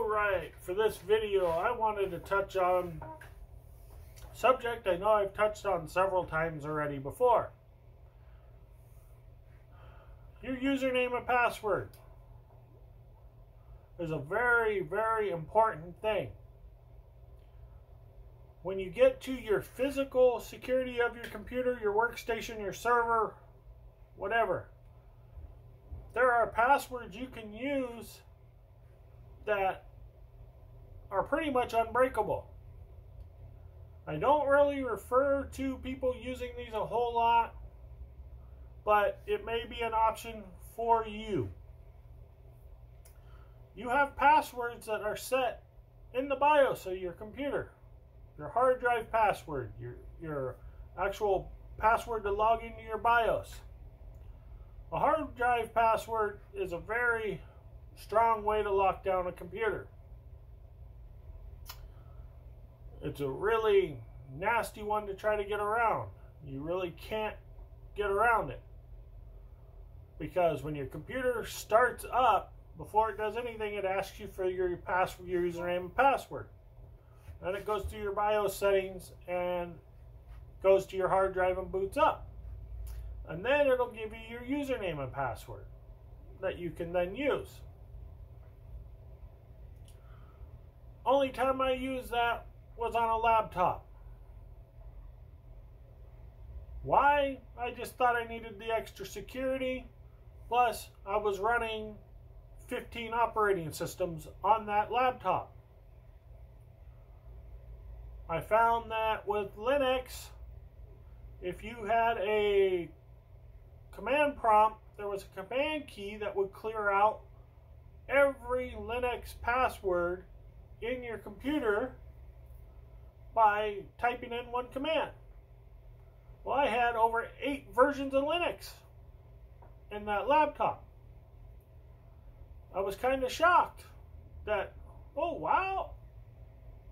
Alright, for this video I wanted to touch on a subject I know I've touched on several times already before. Your username and password is a very, very important thing. When you get to your physical security of your computer, your workstation, your server, whatever, there are passwords you can use that are pretty much unbreakable. I don't really refer to people using these a whole lot, but it may be an option for you. You have passwords that are set in the BIOS of your computer. Your hard drive password, your actual password to log into your BIOS. A hard drive password is a very strong way to lock down a computer. It's a really nasty one to try to get around. You really can't get around it, because when your computer starts up, before it does anything, it asks you for your username and password. Then it goes through your BIOS settings and goes to your hard drive and boots up. And then it'll give you your username and password that you can then use. Only time I used that was on a laptop. Why? I just thought I needed the extra security. Plus, I was running 15 operating systems on that laptop. I found that with Linux, if you had a command prompt, there was a command key that would clear out every Linux password in your computer by typing in one command. Well, I had over 8 versions of Linux in that laptop. I was kind of shocked that, oh wow,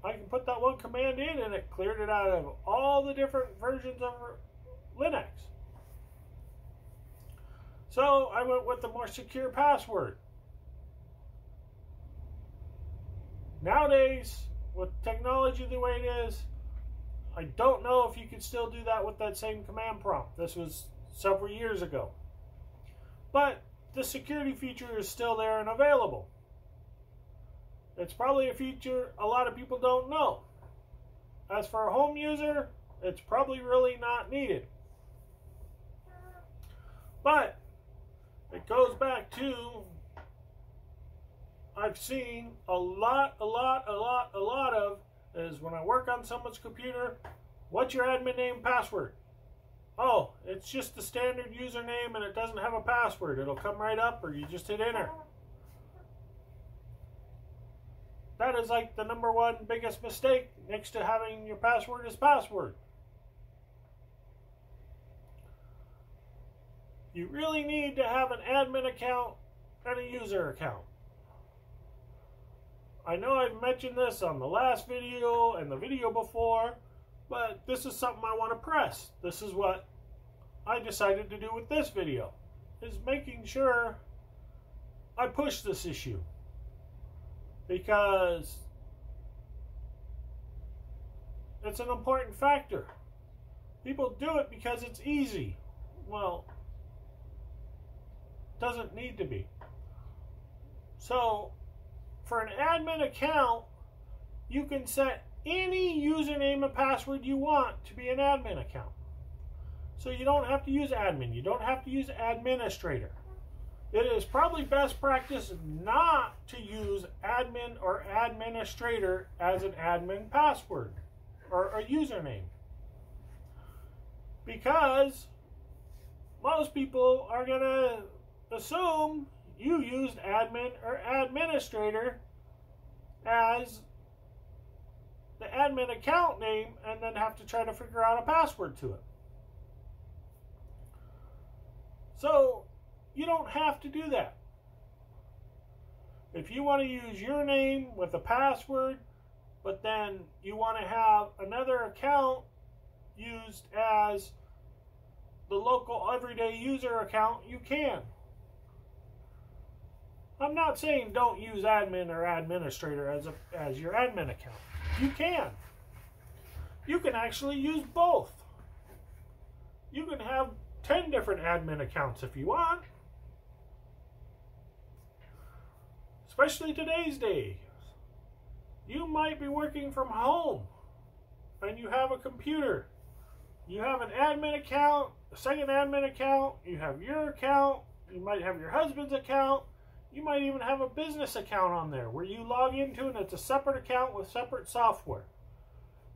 I can put that one command in and it cleared it out of all the different versions of Linux. So I went with the more secure password. Nowadays, with technology the way it is, I don't know if you can still do that with that same command prompt. This was several years ago. But the security feature is still there and available. It's probably a feature a lot of people don't know. As for a home user, it's probably really not needed. But it goes back to, I've seen a lot of, is when I work on someone's computer, what's your admin name password? Oh, it's just the standard username and it doesn't have a password. It'll come right up, or you just hit enter. That is like the #1 biggest mistake next to having your password as password. You really need to have an admin account and a user account. I know I've mentioned this on the last video and the video before, but this is something I want to press. This is what I decided to do with this video, is making sure I push this issue. Because it's an important factor. People do it because it's easy. Well, it doesn't need to be. So, for an admin account, you can set any username and password you want to be an admin account. So you don't have to use admin. You don't have to use administrator. It is probably best practice not to use admin or administrator as an admin password or a username, because most people are going to assume you used admin or administrator as the admin account name and then have to try to figure out a password to it. So you don't have to do that. If you want to use your name with a password, but then you want to have another account used as the local everyday user account, you can. I'm not saying don't use admin or administrator as your admin account. You can. You can actually use both. You can have 10 different admin accounts if you want. Especially today's days. You might be working from home and you have a computer. You have an admin account, a second admin account, you have your account, you might have your husband's account, you might even have a business account on there where you log into and it's a separate account with separate software.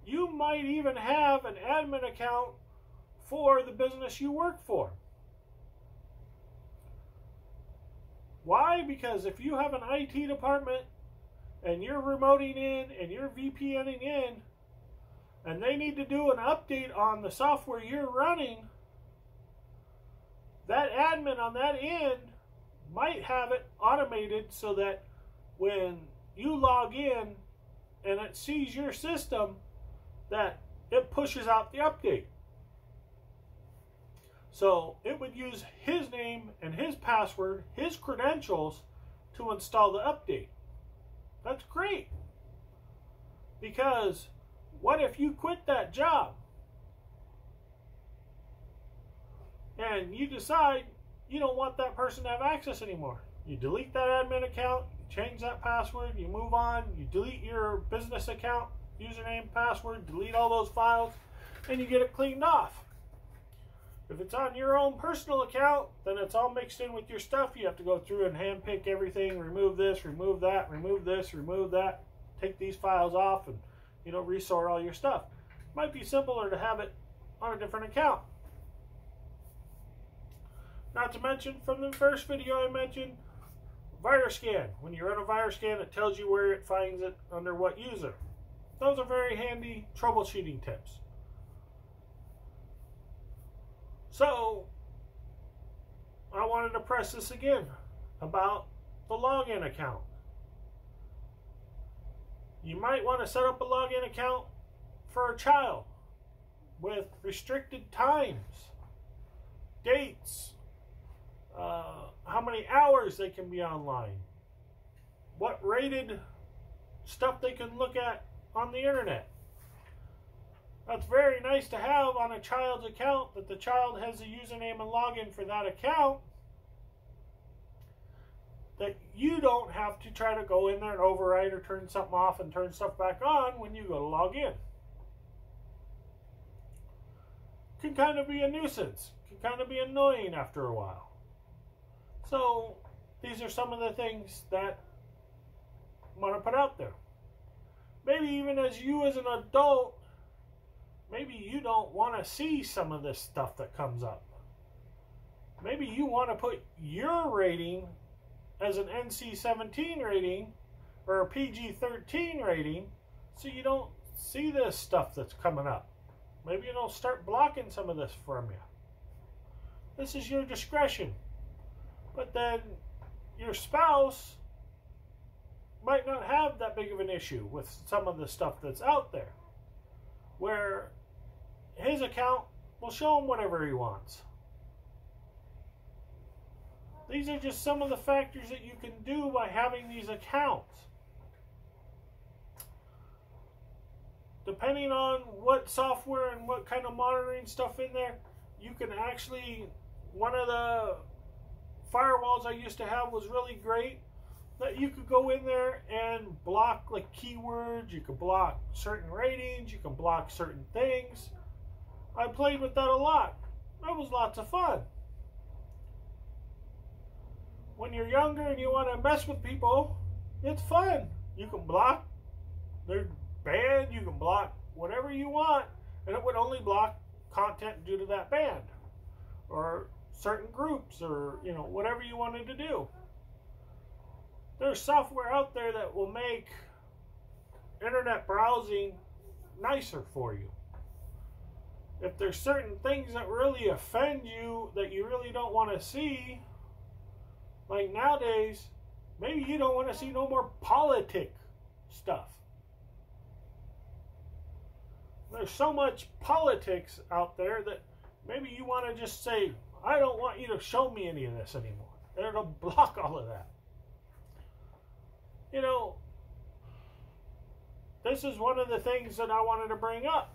You might even have an admin account for the business you work for. Why? Because if you have an IT department and you're remoting in and you're VPNing in and they need to do an update on the software you're running, that admin on that end might have it automated so that when you log in and it sees your system, that it pushes out the update. So it would use his name and his password, his credentials, to install the update. That's great. Because what if you quit that job and you decide you don't want that person to have access anymore? You delete that admin account, you change that password, you move on, you delete your business account, username, password, delete all those files, and you get it cleaned off. If it's on your own personal account, then it's all mixed in with your stuff. You have to go through and handpick everything, remove this, remove that, remove this, remove that, take these files off, and resort all your stuff. Might be simpler to have it on a different account. Not to mention, from the first video I mentioned, virus scan. When you run a virus scan, it tells you where it finds it under what user. Those are very handy troubleshooting tips. So, I wanted to press this again about the login account. You might want to set up a login account for a child with restricted times, dates, how many hours they can be online, what rated stuff they can look at on the internet. That's very nice to have on a child's account, that the child has a username and login for that account, that you don't have to try to go in there and override or turn something off and turn stuff back on when you go to log in. Can kind of be a nuisance, can kind of be annoying after a while. So these are some of the things that I want to put out there. Maybe even as you as an adult, maybe you don't want to see some of this stuff that comes up. Maybe you want to put your rating as an NC-17 rating or a PG-13 rating so you don't see this stuff that's coming up. Maybe you'll start blocking some of this from you. This is your discretion. But then your spouse might not have that big of an issue with some of the stuff that's out there, where his account will show him whatever he wants. These are just some of the factors that you can do by having these accounts. Depending on what software and what kind of monitoring stuff in there, you can actually, one of the firewalls I used to have was really great, that you could go in there and block like keywords, you could block certain ratings, you can block certain things. I played with that a lot. That was lots of fun. When you're younger and you want to mess with people, it's fun. You can block their band, you can block whatever you want, and it would only block content due to that band or certain groups, or whatever you wanted to do. There's software out there that will make internet browsing nicer for you. If there's certain things that really offend you that you really don't want to see, like nowadays, maybe you don't want to see no more politic stuff. There's so much politics out there that maybe you want to just say, I don't want you to show me any of this anymore. And it'll block all of that. this is one of the things that I wanted to bring up.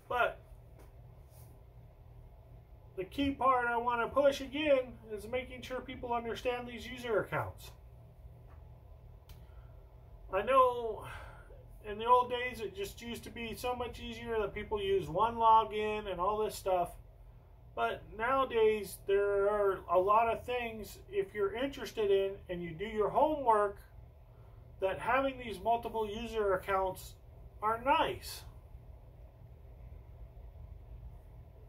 But the key part I want to push again is making sure people understand these user accounts. I know in the old days it just used to be so much easier that people use one login and all this stuff. But nowadays there are a lot of things, if you're interested in and you do your homework, that having these multiple user accounts are nice.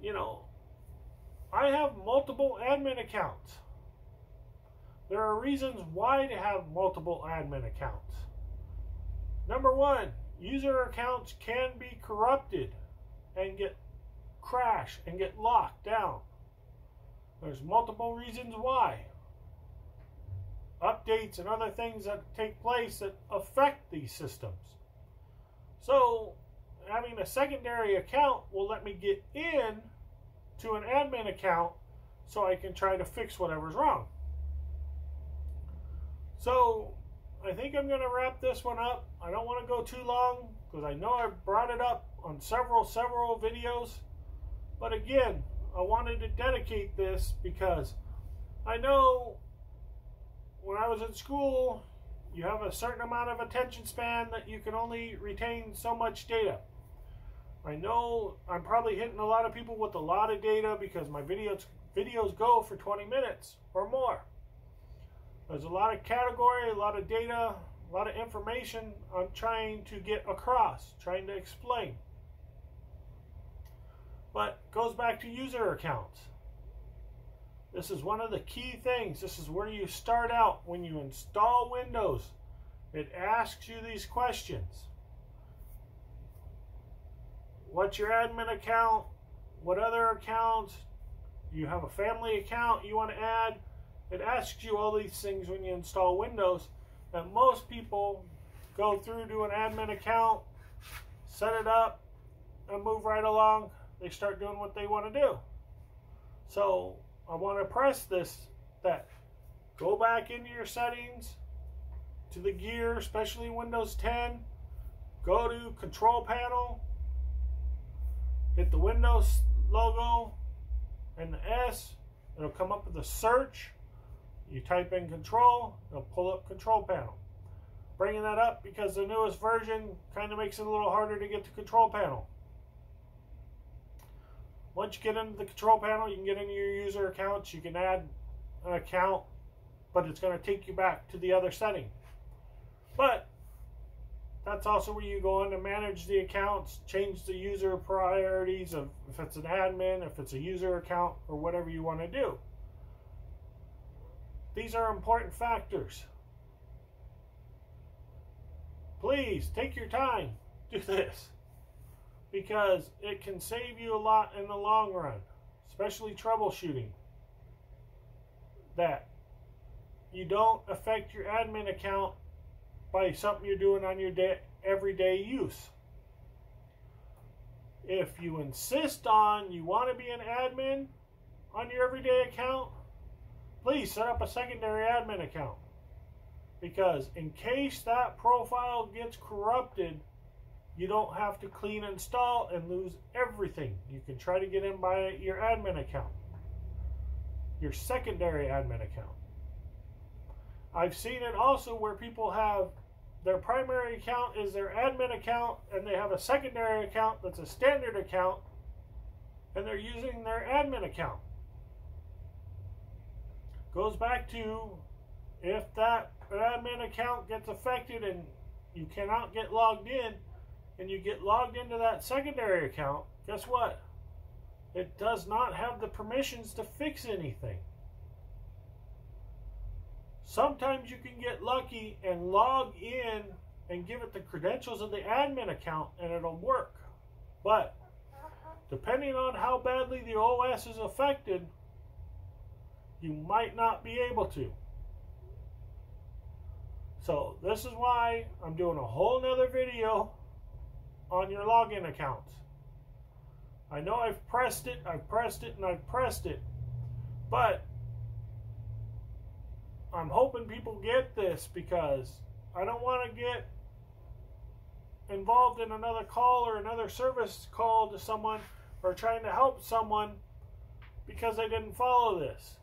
You know, I have multiple admin accounts. There are reasons why to have multiple admin accounts. Number one, user accounts can be corrupted and get crashed and get locked down. There's multiple reasons why. Updates and other things that take place that affect these systems. So having a secondary account will let me get in to an admin account so I can try to fix whatever's wrong. So I think I'm going to wrap this one up. I don't want to go too long because I know I've brought it up on several videos. But again, I wanted to dedicate this because I know when I was in school, you have a certain amount of attention span that you can only retain so much data. I know I'm probably hitting a lot of people with a lot of data because my videos go for 20 minutes or more. There's a lot of category, a lot of data, a lot of information I'm trying to get across, trying to explain. But it goes back to user accounts. This is one of the key things. This is where you start out when you install Windows. It asks you these questions. What's your admin account? What other accounts? You have a family account you want to add? It asks you all these things when you install Windows. And most people go through to an admin account, set it up, and move right along. They start doing what they want to do. So I want to press this, that go back into your settings, to the gear, especially Windows 10, go to Control Panel, hit the Windows logo and the S, it'll come up with a search. You type in Control, it'll pull up Control Panel. Bringing that up because the newest version kind of makes it a little harder to get to Control Panel. Once you get into the Control Panel, you can get into your user accounts. You can add an account, but it's going to take you back to the other setting. But that's also where you go in to manage the accounts, change the user priorities of if it's an admin, if it's a user account, or whatever you want to do. These are important factors. Please take your time, do this, because it can save you a lot in the long run, especially troubleshooting. That you don't affect your admin account by something you're doing on your everyday use. If you insist on you want to be an admin on your everyday account, please set up a secondary admin account. Because in case that profile gets corrupted, you don't have to clean install and lose everything. You can try to get in by your admin account, your secondary admin account. I've seen it also where people have their primary account is their admin account and they have a secondary account that's a standard account and they're using their admin account. Goes back to if that admin account gets affected and you cannot get logged in and you get logged into that secondary account, guess what? It does not have the permissions to fix anything. Sometimes you can get lucky and log in and give it the credentials of the admin account and it'll work. But depending on how badly the OS is affected, you might not be able to. So this is why I'm doing a whole nother video on your login accounts. I know I've pressed it, and I've pressed it, but I'm hoping people get this because I don't want to get involved in another call or another service call to someone or trying to help someone because they didn't follow this.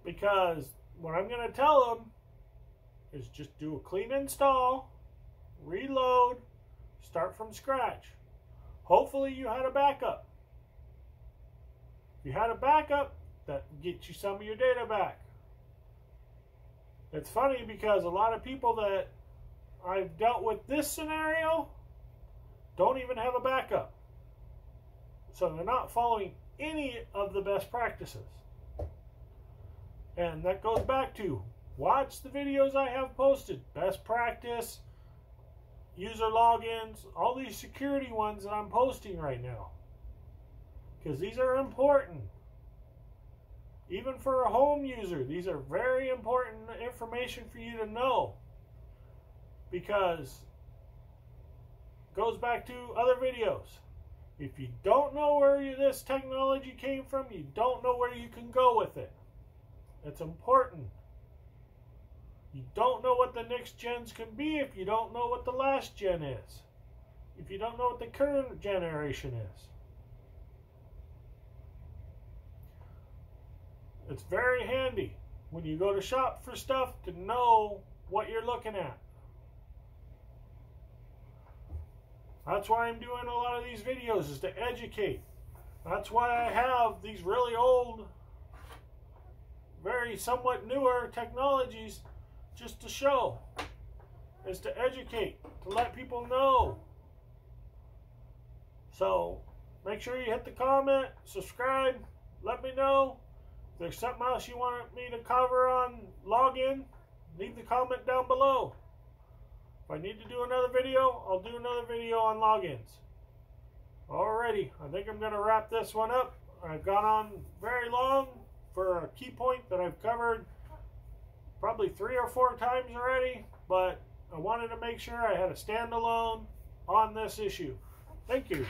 Because what I'm going to tell them is just do a clean install, reload, start from scratch. Hopefully you had a backup. If you had a backup, that gets you some of your data back. It's funny because a lot of people that I've dealt with this scenario don't even have a backup. So they're not following any of the best practices. And that goes back to watch the videos I have posted. Best practice, user logins, all these security ones that I'm posting right now. Because these are important. Even for a home user, these are very important information for you to know. Because it goes back to other videos. If you don't know where this technology came from, you don't know where you can go with it. It's important. You don't know what the next gens can be if you don't know what the last gen is. If you don't know what the current generation is. It's very handy when you go to shop for stuff to know what you're looking at. That's why I'm doing a lot of these videos, is to educate. That's why I have these really old, very somewhat newer technologies just to show. Is to educate, to let people know. So make sure you hit the comment, subscribe, let me know. If there's something else you want me to cover on login, leave the comment down below. If I need to do another video, I'll do another video on logins. Alrighty, I think I'm going to wrap this one up. I've gone on very long for a key point that I've covered probably 3 or 4 times already, but I wanted to make sure I had a standalone on this issue. Thank you.